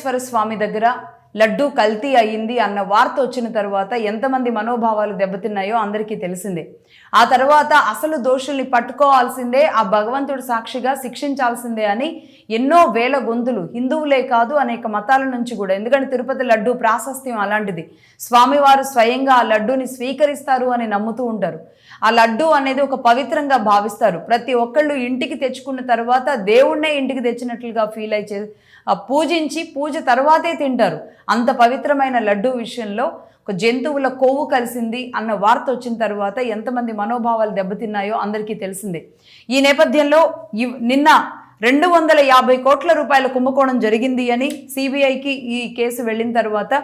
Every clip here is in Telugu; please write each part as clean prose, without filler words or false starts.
వెంకటేశ్వర స్వామి దగ్గర లడ్డూ కల్తీ అయ్యింది అన్న వార్త వచ్చిన తర్వాత ఎంతమంది మనోభావాలు దెబ్బతిన్నాయో అందరికీ తెలిసిందే. ఆ తర్వాత అసలు దోషుల్ని పట్టుకోవాల్సిందే, ఆ భగవంతుడు సాక్షిగా శిక్షించాల్సిందే అని ఎన్నో వేల గొంతులు, హిందువులే కాదు అనేక మతాల నుంచి కూడా, ఎందుకంటే తిరుపతి లడ్డూ ప్రాశస్త్యం అలాంటిది. స్వామివారు స్వయంగా ఆ లడ్డూని స్వీకరిస్తారు అని నమ్ముతూ ఉంటారు. ఆ లడ్డు అనేది ఒక పవిత్రంగా భావిస్తారు. ప్రతి ఒక్కళ్ళు ఇంటికి తెచ్చుకున్న తర్వాత దేవుణ్ణే ఇంటికి తెచ్చినట్లుగా ఫీల్ అయ్యి పూజించి పూజ తర్వాతే తింటారు. అంత పవిత్రమైన లడ్డు విషయంలో ఒక జంతువుల కొవ్వు కలిసింది అన్న వార్త వచ్చిన తర్వాత ఎంతమంది మనోభావాలు దెబ్బతిన్నాయో అందరికీ తెలిసిందే. ఈ నేపథ్యంలో నిన్న 250 కోట్ల రూపాయల కుంభకోణం జరిగింది అని సిబిఐకి ఈ కేసు వెళ్ళిన తర్వాత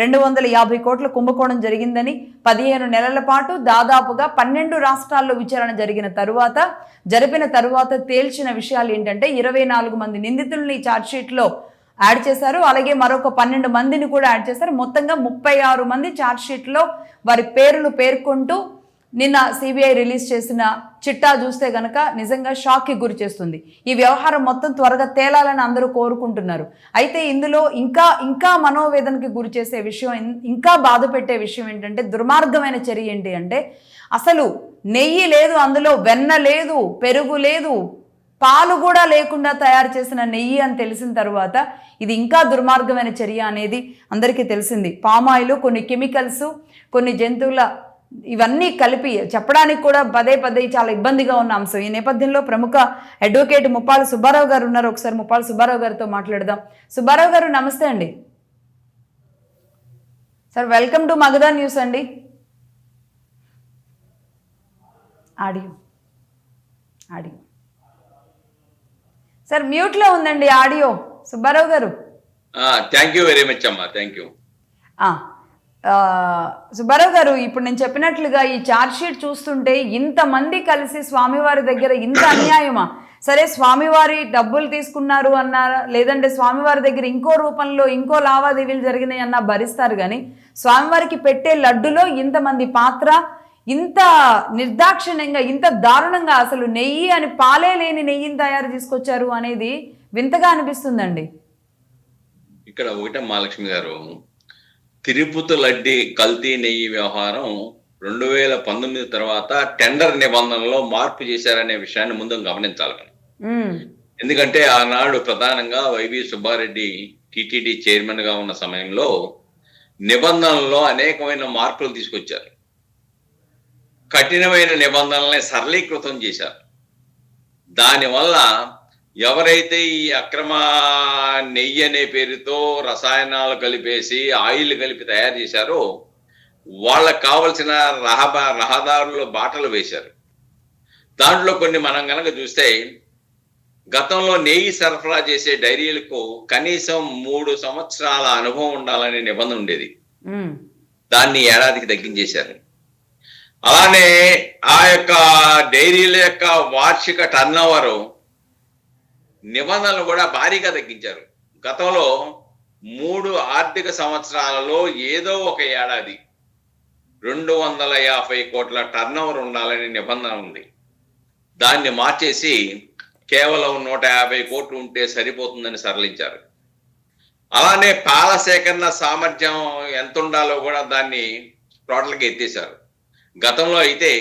250 కోట్ల కుంభకోణం జరిగిందని 15 నెలల పాటు దాదాపుగా 12 రాష్ట్రాల్లో విచారణ జరిపిన తరువాత తేల్చిన విషయాలు ఏంటంటే 24 మంది నిందితుల్ని ఛార్జ్షీట్లో యాడ్ చేశారు. అలాగే మరొక 12 మందిని కూడా యాడ్ చేశారు. మొత్తంగా 36 మంది ఛార్జ్షీట్లో వారి పేర్లు పేర్కొంటూ నిన్న సిబిఐ రిలీజ్ చేసిన చిట్టా చూస్తే గనక నిజంగా షాక్కి గురి చేస్తుంది. ఈ వ్యవహారం మొత్తం త్వరగా తేలాలని అందరూ కోరుకుంటున్నారు. అయితే ఇందులో ఇంకా మనోవేదనకి గురి చేసే విషయం, ఇంకా బాధ పెట్టే విషయం ఏంటంటే, దుర్మార్గమైన చర్య ఏంటి అంటే, అసలు నెయ్యి లేదు, అందులో వెన్న లేదు, పెరుగు లేదు, పాలు కూడా లేకుండా తయారు చేసిన నెయ్యి అని తెలిసిన తర్వాత ఇది ఇంకా దుర్మార్గమైన చర్య అనేది అందరికీ తెలిసింది. పామాయిల్, కొన్ని కెమికల్స్, కొన్ని జంతువుల ఇవన్నీ కలిపి చెప్పడానికి కూడా పదే చాలా ఇబ్బందిగా ఉన్న అంశం. ఈ నేపథ్యంలో ప్రముఖ అడ్వకేట్ ముప్పాళ్ళ సుబ్బారావు గారు ఉన్నారు. ఒకసారి ముప్పాళ్ళ సుబ్బారావు గారితో మాట్లాడదాం. సుబ్బారావు గారు నమస్తే అండి. Sir welcome to Magadha news అండి. ఆడియో సార్ మ్యూట్లో ఉందండి ఆడియో. సుబ్బారావు గారు థ్యాంక్ యూ వెరీ మచ్ అమ్మా. Thank you. సుబ్బారావు గారు, ఇప్పుడు నేను చెప్పినట్లుగా ఈ ఛార్జ్షీట్ చూస్తుంటే ఇంతమంది కలిసి స్వామివారి దగ్గర ఇంత అన్యాయమా? సరే, స్వామివారి డబ్బులు తీసుకున్నారు అన్నారా, లేదంటే స్వామివారి దగ్గర ఇంకో రూపంలో ఇంకో లావాదేవీలు జరిగినాయి అన్నా భరిస్తారు, కానీ స్వామివారికి పెట్టే లడ్డులో ఇంతమంది పాత్ర, ఇంత నిర్దాక్షిణ్యంగా, ఇంత దారుణంగా అసలు నెయ్యి అని పాలే లేని నెయ్యిని తయారు తీసుకొచ్చారు అనేది వింతగా అనిపిస్తుందండి. ఇక్కడ ఒకటే మహాలక్ష్మి గారు, తిరుపతి లడ్డీ కల్తీ నెయ్యి వ్యవహారం 2019 తర్వాత టెండర్ నిబంధనలో మార్పు చేశారనే విషయాన్ని ముందు గమనించాలి. ఎందుకంటే ఆనాడు ప్రధానంగా వైవి సుబ్బారెడ్డి టిటిడి చైర్మన్ గా ఉన్న సమయంలో నిబంధనల్లో అనేకమైన మార్పులు తీసుకొచ్చారు. కఠినమైన నిబంధనల్ని సరళీకృతం చేశారు. దానివల్ల ఎవరైతే ఈ అక్రమ నెయ్యి అనే పేరుతో రసాయనాలు కలిపేసి ఆయిల్ కలిపి తయారు చేశారో వాళ్ళకు కావలసిన రహదారులు బాటలు వేశారు. దాంట్లో కొన్ని మనం కనుక చూస్తే, గతంలో నెయ్యి సరఫరా చేసే డైరీలకు కనీసం 3 సంవత్సరాల అనుభవం ఉండాలనే నిబంధన ఉండేది. దాన్ని ఏడాదికి తగ్గించేశారు. అలానే ఆ యొక్క డైరీల యొక్క వార్షిక టర్నోవర్ నిబంధనలు కూడా భారీగా తగ్గించారు. గతంలో 3 ఆర్థిక సంవత్సరాలలో ఏదో ఒక ఏడాది 250 కోట్ల టర్నోవర్ ఉండాలని నిబంధన ఉంది. దాన్ని మార్చేసి కేవలం 150 కోట్లు ఉంటే సరిపోతుందని సరళించారు. అలానే పాల సేకరణ సామర్థ్యం ఎంత ఉండాలో కూడా దాన్ని టోటల్గా ఎత్తేశారు. గతంలో అయితే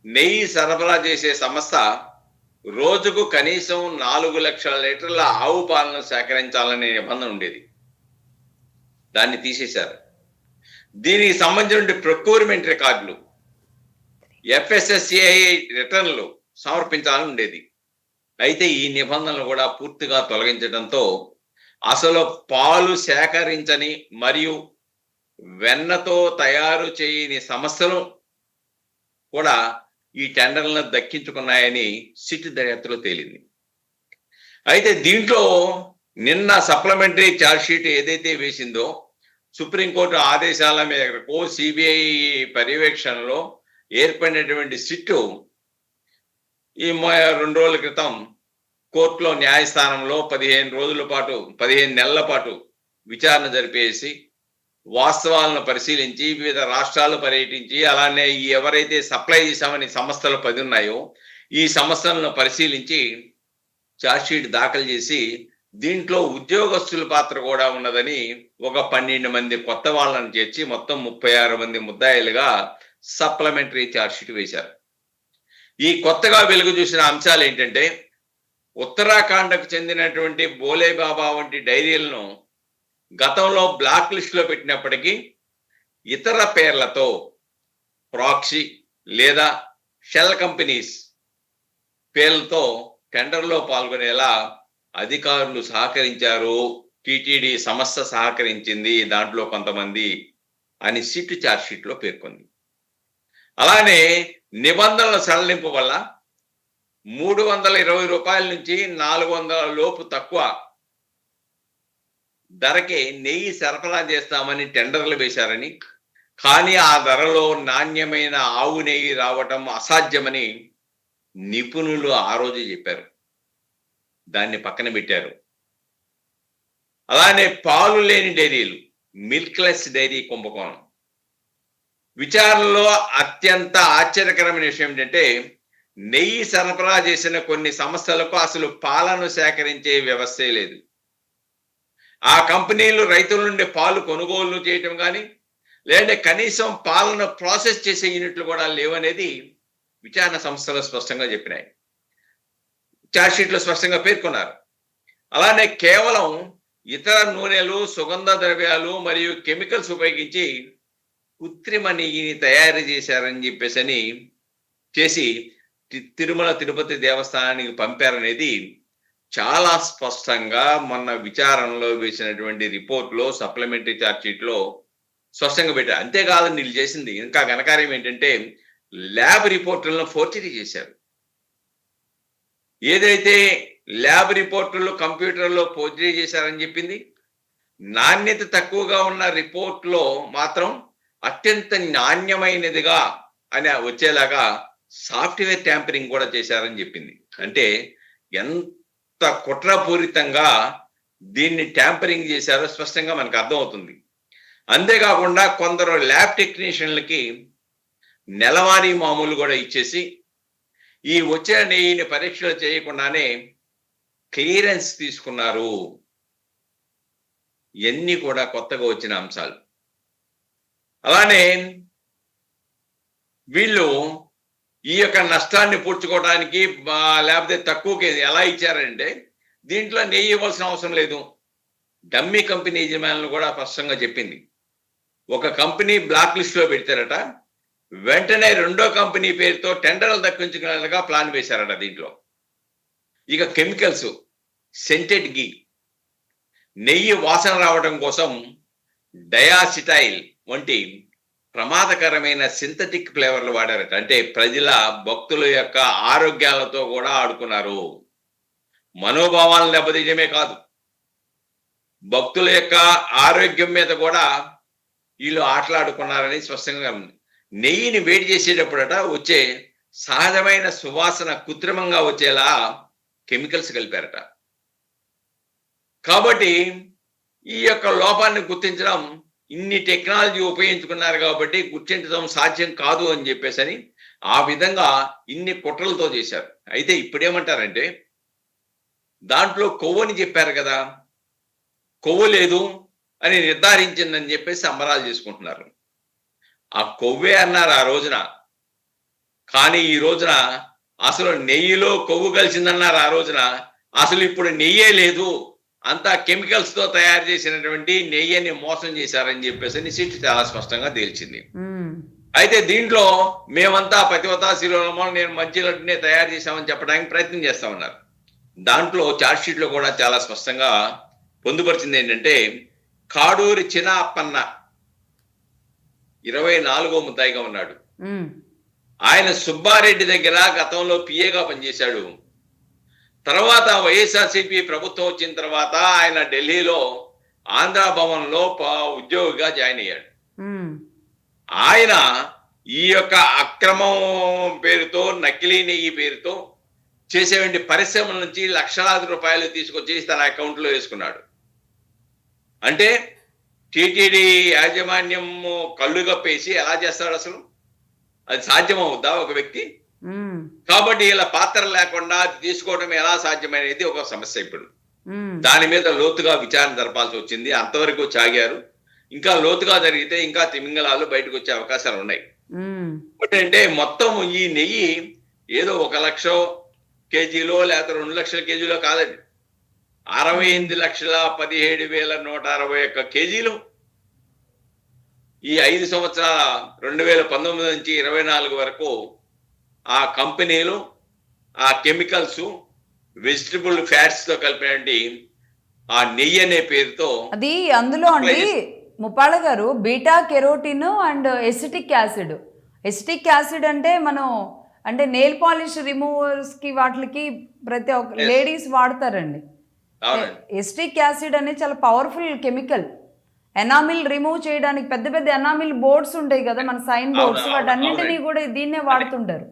నెయ్యి సరఫరా చేసే సంస్థ రోజుకు కనీసం 4 లక్షల లీటర్ల ఆవు పాలను సేకరించాలనే నిబంధన ఉండేది. దాన్ని తీసేశారు. దీనికి సంబంధించిన ప్రొక్యూర్మెంట్ రికార్డులు, FSSAI రిటర్న్లు సమర్పించాలని ఉండేది. అయితే ఈ నిబంధనలు కూడా పూర్తిగా తొలగించడంతో అసలు పాలు సేకరించని మరియు వెన్నతో తయారు చేయని సంస్థలు కూడా ఈ టెండర్లను దక్కించుకున్నాయని సిట్ దర్యాప్తులో తేలింది. అయితే దీంట్లో నిన్న సప్లిమెంటరీ ఛార్జ్షీట్ ఏదైతే వేసిందో, సుప్రీంకోర్టు ఆదేశాల మేరకు సిబిఐ పర్యవేక్షణలో ఏర్పడినటువంటి సిట్టు ఈ 2 రోజుల క్రితం కోర్టులో న్యాయస్థానంలో 15 నెలల పాటు విచారణ జరిపేసి వాస్తవాలను పరిశీలించి వివిధ రాష్ట్రాలు పర్యటించి, అలానే ఎవరైతే సప్లై చేశామని సంస్థలు 10 ఉన్నాయో ఈ సంస్థలను పరిశీలించి ఛార్జ్షీట్ దాఖలు చేసి దీంట్లో ఉద్యోగస్తుల పాత్ర కూడా ఉన్నదని ఒక 12 మంది కొత్త వాళ్ళని చేర్చి మొత్తం 36 మంది ముద్దాయిలుగా సప్లిమెంటరీ ఛార్జ్షీట్ వేశారు. ఈ కొత్తగా వెలుగు చూసిన అంశాలు ఏంటంటే, ఉత్తరాఖండ్కు చెందినటువంటి బోలే బాబా వంటి డైరీలను గతంలో బ్లాక్ లిస్ట్లో పెట్టినప్పటికీ ఇతర పేర్లతో ప్రాక్సీ లేదా షెల్ కంపెనీస్ పేర్లతో టెండర్లో పాల్గొనేలా అధికారులు సహకరించారు. టిటిడి సంస్థ సహకరించింది దాంట్లో కొంతమంది అని సిట్ ఛార్జ్షీట్లో పేర్కొంది. అలానే నిబంధనల సడలింపు వల్ల 320 రూపాయల నుంచి 400 లోపు తక్కువ ధరకే నెయ్యి సరఫరా చేస్తామని టెండర్లు వేశారని, కానీ ఆ ధరలో నాణ్యమైన ఆవు నెయ్యి రావటం అసాధ్యమని నిపుణులు ఆ రోజు చెప్పారు. దాన్ని పక్కన పెట్టారు. అలానే పాలు లేని డైరీలు, మిల్క్లెస్ డైరీ కుంభకోణం. విచారణలో అత్యంత ఆశ్చర్యకరమైన విషయం ఏంటంటే, నెయ్యి సరఫరా చేసిన కొన్ని సంస్థలకు అసలు పాలను సేకరించే వ్యవస్థే లేదు. ఆ కంపెనీలు రైతుల నుండి పాలు కొనుగోలు చేయటం కానీ, లేదంటే కనీసం పాలను ప్రాసెస్ చేసే యూనిట్లు కూడా లేవనేది విచారణ సంస్థలు స్పష్టంగా చెప్పినాయి, ఛార్జ్షీట్లో స్పష్టంగా పేర్కొన్నారు. అలానే కేవలం ఇతర నూనెలు, సుగంధ ద్రవ్యాలు మరియు కెమికల్స్ ఉపయోగించి కృత్రిమ నెయ్యిని తయారు చేశారని చెప్పేసి చేసి తిరుమల తిరుపతి దేవస్థానానికి పంపారనేది చాలా స్పష్టంగా మొన్న విచారణలో వేసినటువంటి రిపోర్ట్లో సప్లిమెంటరీ ఛార్జ్షీట్లో స్పష్టంగా పెట్టారు. అంతేకాదు వీళ్ళు చేసింది ఇంకా ఘనకార్యం ఏంటంటే, ల్యాబ్ రిపోర్టులను ఫోర్జరీ చేశారు. ఏదైతే ల్యాబ్ రిపోర్టులు కంప్యూటర్లో ఫోర్జరీ చేశారని చెప్పింది, నాణ్యత తక్కువగా ఉన్న రిపోర్ట్లో మాత్రం అత్యంత నాణ్యమైనదిగా అని వచ్చేలాగా సాఫ్ట్వేర్ ట్యాంపరింగ్ కూడా చేశారని చెప్పింది. అంటే ఎంత కుట్రపూరితంగా దీన్ని ట్యాంపరింగ్ చేశారో స్పష్టంగా మనకు అర్థమవుతుంది. అంతేకాకుండా కొందరు ల్యాబ్ టెక్నీషియన్లకి నెలవారీ మామూలు కూడా ఇచ్చేసి ఈ వచ్చే నెయ్యిని పరీక్షలు చేయకుండానే క్లియరెన్స్ తీసుకున్నారు. ఇవన్నీ కూడా కొత్తగా వచ్చిన అంశాలు. అలానే వీళ్ళు ఈ యొక్క నష్టాన్ని పూడ్చుకోవడానికి లేకపోతే తక్కువకి ఎలా ఇచ్చారంటే, దీంట్లో నెయ్యి ఇవ్వాల్సిన అవసరం లేదు. డమ్మీ కంపెనీ యజమానులు కూడా స్పష్టంగా చెప్పింది. ఒక కంపెనీ బ్లాక్ లిస్ట్లో పెడతారట, వెంటనే రెండో కంపెనీ పేరుతో టెండర్లు దక్కించుకునేలాగా ప్లాన్ వేశారట. దీంట్లో ఇక కెమికల్స్, సెంటెడ్ గీ, నెయ్యి వాసన రావడం కోసం డయాసిటైల్ వంటి ప్రమాదకరమైన సింథటిక్ ఫ్లేవర్లు వాడారట. అంటే ప్రజల భక్తుల యొక్క ఆరోగ్యాలతో కూడా ఆడుకున్నారు. మనోభావాలను దెబ్బతీయడమే కాదు, భక్తుల యొక్క ఆరోగ్యం మీద కూడా వీళ్ళు ఆటలాడుకున్నారని స్పష్టంగా ఉంది. నెయ్యిని వేడి చేసేటప్పుడట వచ్చే సహజమైన సువాసన కృత్రిమంగా వచ్చేలా కెమికల్స్ కలిపారట. కాబట్టి ఈ యొక్క లోపాన్ని గుర్తించడం, ఇన్ని టెక్నాలజీ ఉపయోగించుకున్నారు కాబట్టి గుర్తించడం సాధ్యం కాదు అని చెప్పేసి ఆ విధంగా ఇన్ని కుట్రలతో చేశారు. అయితే ఇప్పుడేమంటారంటే, దాంట్లో కొవ్వు అని చెప్పారు కదా, కొవ్వు లేదు అని నిర్ధారించిందని చెప్పేసి సంబరాలు చేసుకుంటున్నారు. ఆ కొవ్వే అన్నారు ఆ రోజున, కానీ ఈ రోజున అసలు నెయ్యిలో కొవ్వు కలిసిందన్నారు ఆ రోజున. అసలు ఇప్పుడు నెయ్యే లేదు, అంతా కెమికల్స్ తో తయారు చేసినటువంటి నెయ్యిని మోసం చేశారని చెప్పేసి సిట్ చాలా స్పష్టంగా తేల్చింది. అయితే దీంట్లో మేమంతా పతివతా శిరోమో నేను మంచి లడ్డునే తయారు చేశామని చెప్పడానికి ప్రయత్నం చేస్తా ఉన్నారు. దాంట్లో ఛార్జ్షీట్ లో కూడా చాలా స్పష్టంగా పొందుపరిచింది ఏంటంటే, కాడూరి చిన్నప్పన్న 24వ ముద్దాయిగా ఉన్నాడు. ఆయన సుబ్బారెడ్డి దగ్గర గతంలో పిఏగా పనిచేశాడు. తర్వాత వైఎస్ఆర్సీపీ ప్రభుత్వం వచ్చిన తర్వాత ఆయన ఢిల్లీలో ఆంధ్ర భవన్ లో ఉద్యోగిగా జాయిన్ అయ్యాడు. ఆయన ఈ యొక్క అక్రమం పేరుతో, నకిలీ నెయ్యి పేరుతో చేసేటువంటి పరిశ్రమల నుంచి లక్షలాది రూపాయలు తీసుకొచ్చి తన అకౌంట్ లో వేసుకున్నాడు. అంటే టిటిడి యాజమాన్యం కళ్ళు కప్పేసి ఎలా చేస్తాడు? అసలు అది సాధ్యమవుద్దా ఒక వ్యక్తి? కాబట్టి ఇలా పాత్ర లేకుండా తీసుకోవడం ఎలా సాధ్యమనేది ఒక సమస్య. ఇప్పుడు దాని మీద లోతుగా విచారణ జరపాల్సి వచ్చింది. అంతవరకు సాగారు. ఇంకా లోతుగా జరిగితే ఇంకా తిమింగలాలు బయటకు వచ్చే అవకాశాలు ఉన్నాయి. అంటే మొత్తం ఈ నెయ్యి ఏదో 1,00,000 కేజీలో లేకపోతే 2,00,000 కేజీలో కాదండి. 68,17,161 కేజీలు ఈ 5 సంవత్సరాల 2019 నుంచి 24 వరకు ఆ కంపెనీలు ఆ కెమికల్స్ వెజిటబుల్ ఫ్యాట్స్ తో కలిపినటువంటి ఆ నెయ్యి అనే పేరుతో అది అందులో అండి ముప్పాళ్ళ గారు beta carotene and acetic acid అంటే మనం అంటే నెయిల్ పాలిష్ రిమూవర్స్ కి వాటికి ప్రతి ఒక్క లేడీస్ వాడతారండి. ఎసిటిక్ యాసిడ్ అనేది చాలా పవర్ఫుల్ కెమికల్. ఎనామిల్ రిమూవ్ చేయడానికి పెద్ద పెద్ద ఎనామిల్ బోర్డ్స్ ఉంటాయి కదా మన సైన్ బోర్డ్స్, వాటన్నింటినీ కూడా దీన్నే వాడుతుంటారు.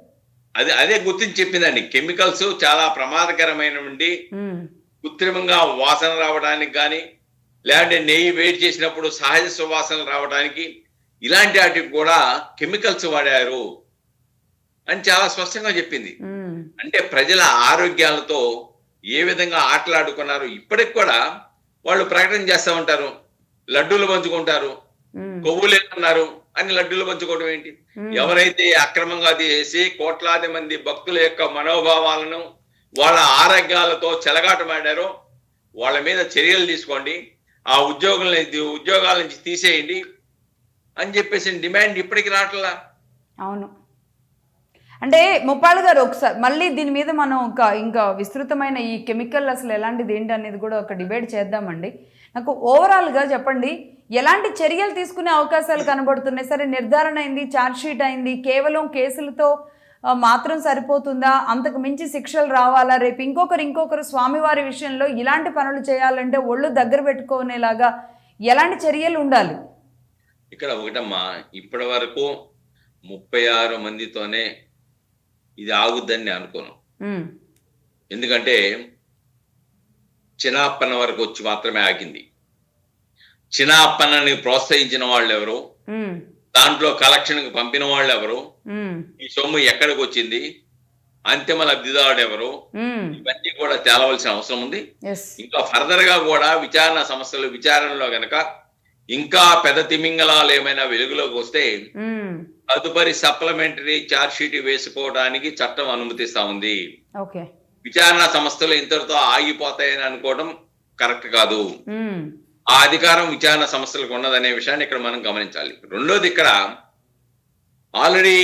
అదే గుర్తించి చెప్పిందండి. కెమికల్స్ చాలా ప్రమాదకరమైనటువంటి కృత్రిమంగా వాసన రావడానికి కానీ లేదంటే నెయ్యి వేడి చేసినప్పుడు సహజ సువాసనలు రావడానికి ఇలాంటి వాటికి కూడా కెమికల్స్ వాడారు అని చాలా స్పష్టంగా చెప్పింది. అంటే ప్రజల ఆరోగ్యాలతో ఏ విధంగా ఆటలాడుకున్నారు. ఇప్పటికి కూడా వాళ్ళు ప్రకటన చేస్తూ ఉంటారు, లడ్డూలు పంచుకుంటారు, కొవ్వు లేదన్నారు అని లడ్డూలు పంచుకోవడం ఏంటి? ఎవరైతే అక్రమంగా చేసి కోట్లాది మంది భక్తుల యొక్క మనోభావాలను వాళ్ళ ఆరోగ్యాలతో చెలగాటమాడారో వాళ్ళ మీద చర్యలు తీసుకోండి, ఆ ఉద్యోగాల నుంచి తీసేయండి అని చెప్పేసి డిమాండ్ ఇప్పటికి రావట్లా. అవును. అంటే ముప్పాళ్ళ గారు ఒకసారి మళ్ళీ దీని మీద మనం ఇంకా విస్తృతమైన ఈ కెమికల్ అసలు ఎలాంటిది ఏంటి అనేది కూడా ఒక డిబేట్ చేద్దామండి. నాకు ఓవరాల్గా చెప్పండి, ఎలాంటి చర్యలు తీసుకునే అవకాశాలు కనబడుతున్నాయి? సరే, నిర్ధారణ అయింది, ఛార్జ్ షీట్ అయింది, కేవలం కేసులతో మాత్రం సరిపోతుందా? అంతకు మించి శిక్షలు రావాలా? రేపు ఇంకొకరు స్వామివారి విషయంలో ఇలాంటి పనులు చేయాలంటే ఒళ్ళు దగ్గర పెట్టుకునేలాగా ఎలాంటి చర్యలు ఉండాలి? ఇక్కడ ఒకటమ్మా, ఇప్పటి వరకు 36 మందితోనే ఇది ఆగుద్దని నేను అనుకోను. ఎందుకంటే చినాప్పన్న వరకు వచ్చి మాత్రమే ఆగింది. చినాప్పన్నని ప్రోత్సహించిన వాళ్ళు ఎవరు, దాంట్లో కలెక్షన్ కి పంపిన వాళ్ళు ఎవరు, ఈ సొమ్ము ఎక్కడికి వచ్చింది, అంతిమ లబ్ధిదారుడు ఎవరు, ఇవన్నీ కూడా తేలవలసిన అవసరం ఉంది. ఇంకా ఫర్దర్ గా కూడా విచారణ సంస్థలు విచారణలో గనక ఇంకా పెద్ద తిమింగలాలు ఏమైనా వెలుగులోకి వస్తే తదుపరి సప్లిమెంటరీ ఛార్జ్ షీట్ వేసుకోవడానికి చట్టం అనుమతిస్తా ఉంది. విచారణ సంస్థలు ఇంతటితో ఆగిపోతాయని అనుకోవడం కరెక్ట్ కాదు. ఆ అధికారం విచారణ సంస్థలకు ఉన్నదనే విషయాన్ని ఇక్కడ మనం గమనించాలి. రెండోది, ఇక్కడ ఆల్రెడీ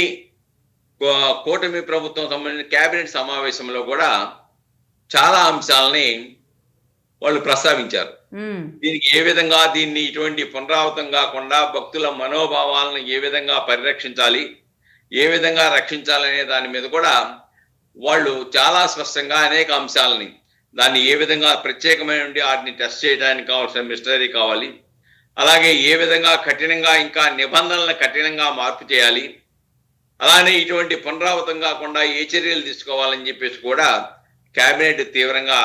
కూటమి ప్రభుత్వం సంబంధించిన కేబినెట్ సమావేశంలో కూడా చాలా అంశాలని వాళ్ళు ప్రస్తావించారు. దీనికి ఏ విధంగా దీన్ని ఇటువంటి పునరావృతం కాకుండా భక్తుల మనోభావాలను ఏ విధంగా పరిరక్షించాలి, ఏ విధంగా రక్షించాలనే దాని మీద కూడా వాళ్ళు చాలా స్పష్టంగా అనేక అంశాలని, దాన్ని ఏ విధంగా ప్రత్యేకమైన వాటిని టెస్ట్ చేయడానికి కావాల్సిన మిషనరీ కావాలి, అలాగే ఏ విధంగా కఠినంగా ఇంకా నిబంధనలను కఠినంగా మార్పు చేయాలి, అలానే ఇటువంటి పునరావృతం కాకుండా ఏ చర్యలు తీసుకోవాలని చెప్పేసి కూడా కేబినెట్ తీవ్రంగా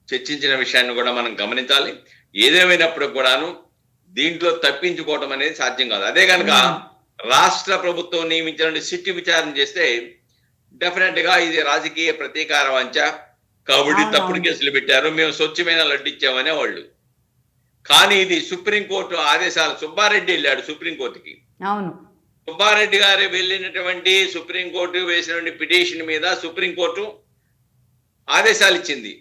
చర్చించిన విషయాన్ని కూడా మనం గమనించాలి. ఏదేమైనప్పుడు కూడాను దీంట్లో తప్పించుకోవడం అనేది సాధ్యం కాదు. అదే కనుక రాష్ట్ర ప్రభుత్వం నియమించిన సిట్ విచారణ చేస్తే డెఫినెట్ గా ఇది రాజకీయ ప్రతీకార వంచ కాబట్టి తప్పుడు కేసులు పెట్టారు, మేము స్వచ్ఛమైన లడ్డు ఇచ్చామనే వాళ్ళు. కానీ ఇది సుప్రీంకోర్టు ఆదేశాలు. సుబ్బారెడ్డి వెళ్ళాడు సుప్రీంకోర్టుకి. సుబ్బారెడ్డి గారు వెళ్ళినటువంటి సుప్రీంకోర్టు వేసినటువంటి పిటిషన్ మీద సుప్రీంకోర్టు ఆదేశాలు ఇచ్చింది.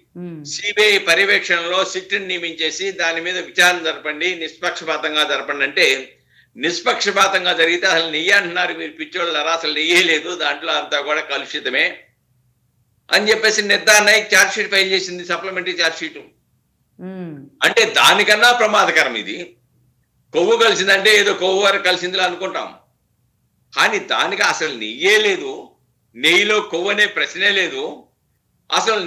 సిబిఐ పర్యవేక్షణలో సిట్ని నియమించేసి దాని మీద విచారణ జరపండి, నిష్పక్షపాతంగా జరపండి అంటే, నిష్పక్షపాతంగా జరిగితే అసలు నెయ్యి అంటున్నారు మీరు పిచ్చోళ్ళరా, అసలు నెయ్యే లేదు, దాంట్లో అంతా కూడా కలుషితమే అని చెప్పేసి నిర్ధారణ ఛార్జ్ షీట్ ఫైల్ చేసింది, సప్లిమెంటరీ ఛార్జ్ షీట్. అంటే దానికన్నా ప్రమాదకరం ఇది. కొవ్వు కలిసిందంటే ఏదో కొవ్వు వరకు కలిసిందిలా అనుకుంటాం, కానీ దానికి అసలు నెయ్యే లేదు, నెయ్యిలో కొవ్వు అనే ప్రశ్నే లేదు. అసలు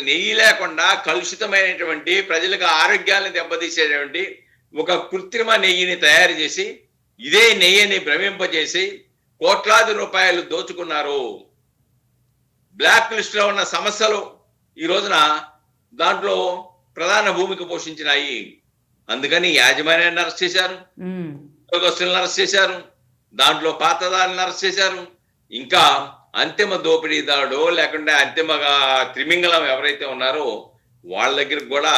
నెయ్యి లేకుండా కలుషితమైనటువంటి ప్రజలకు ఆరోగ్యాన్ని దెబ్బతీసేటువంటి ఒక కృత్రిమ నెయ్యిని తయారు చేసి ఇదే నెయ్యిని భ్రమింపజేసి కోట్లాది రూపాయలు దోచుకున్నారు. బ్లాక్ లిస్ట్ లో ఉన్న సమస్యలు ఈ రోజున దాంట్లో ప్రధాన భూమిక పోషించినాయి. అందుకని యాజమాన్యాన్ని అరెస్ట్ చేశారు, ఉద్యోగస్తులను అరెస్ట్ చేశారు, దాంట్లో పాతదారులను అరెస్ట్ చేశారు. ఇంకా అంతిమ దోపిడీదారుడు లేకుండా అంతిమగా త్రిమింగళం ఎవరైతే ఉన్నారో వాళ్ళ దగ్గరికి కూడా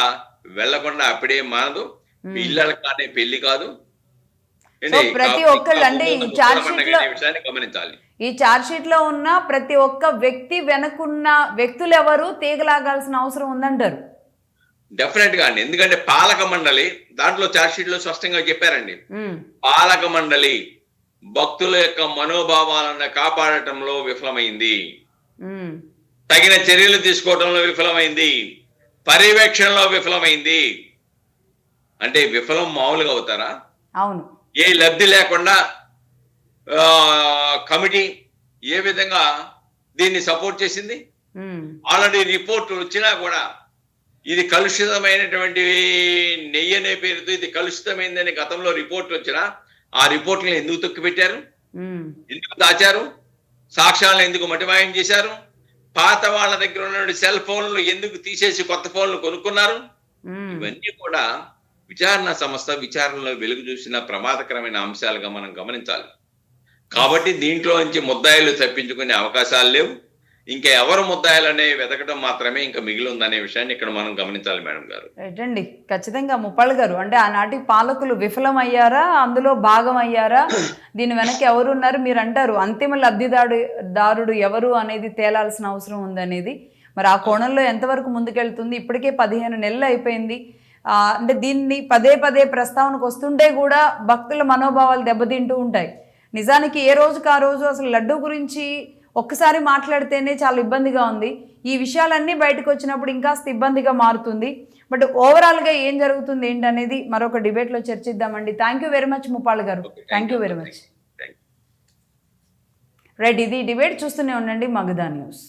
వెళ్లకుండా అప్పుడే మానదు. పిల్లలు కానీ పెళ్లి కాదు. సో ప్రతి ఒక్కళ్ళు అంటే ఈ చార్జ్ షీట్ లో విషయాన్ని గమనించాలి. ఈ చార్జ్ షీట్ లో ఉన్న ప్రతి ఒక్క వ్యక్తి వెనకున్న వ్యక్తులు ఎవరు తీగలాగాల్సిన అవసరం ఉందంటారు. డెఫినెట్ గా అండి. ఎందుకంటే పాలక మండలి దాంట్లో చార్జ్ షీట్ లో స్పష్టంగా చెప్పారండి. పాలక మండలి భక్తుల యొక్క మనోభావాలను కాపాడటంలో విఫలమైంది, తగిన చర్యలు తీసుకోవడంలో విఫలమైంది, పర్యవేక్షణలో విఫలమైంది. అంటే విఫలం మామూలుగా అవుతారా? అవును. ఏ లబ్ధి లేకుండా కమిటీ ఏ విధంగా దీన్ని సపోర్ట్ చేసింది? ఆల్రెడీ రిపోర్ట్ వచ్చినా కూడా ఇది కలుషితమైనటువంటి నెయ్యి అనే పేరుతో ఇది కలుషితమైందని గతంలో రిపోర్ట్ వచ్చినా ఆ రిపోర్ట్లను ఎందుకు తొక్కిపెట్టారు? ఎందుకు దాచారు? సాక్ష్యాలను ఎందుకు మటిమాయం చేశారు? పాత వాళ్ళ దగ్గర ఉన్న సెల్ ఫోన్లు ఎందుకు తీసేసి కొత్త ఫోన్లు కొనుక్కున్నారు? ఇవన్నీ కూడా విచారణ సంస్థ విచారణలో వెలుగు చూసిన ప్రమాదకరమైన అంశాలుగా మనం గమనించాలి. కాబట్టి దీంట్లో నుంచి ముద్దాయిలు తప్పించుకునే అవకాశాలు లేవు. ఇంకా ఎవరు ముద్దాయిలనే వెతకడం మాత్రమే ఇంకా మిగిలి ఉందనే విషయాన్ని ఇక్కడ మనం గమనించాలి మేడం గారు. రైటండి, ఖచ్చితంగా ముప్పాళ్ళ గారు. అంటే ఆనాటి పాలకులు విఫలమయ్యారా, అందులో భాగం అయ్యారా, దీని వెనక ఎవరు ఉన్నారు? మీరు అంటారు అంతిమ లబ్ధిదారుడు ఎవరు అనేది తేలాల్సిన అవసరం ఉందనేది. మరి ఆ కోణంలో ఎంతవరకు ముందుకెళ్తుంది? ఇప్పటికే 15 నెలలు అయిపోయింది. అంటే దీన్ని పదే పదే ప్రస్తావనకు వస్తుంటే కూడా భక్తుల మనోభావాలు దెబ్బతింటూ ఉంటాయి. నిజానికి ఏ రోజుకి ఆ రోజు అసలు లడ్డు గురించి ఒక్కసారి మాట్లాడితేనే చాలా ఇబ్బందిగా ఉంది. ఈ విషయాలన్నీ బయటకు వచ్చినప్పుడు ఇంకాస్త ఇబ్బందిగా మారుతుంది. బట్ ఓవరాల్గా ఏం జరుగుతుంది ఏంటనేది మరొక డిబేట్లో చర్చిద్దామండి. Thank you very much Muppalla గారు. Thank you very much. Right, ఇది డిబేట్ చూస్తూనే ఉండండి మగధా న్యూస్.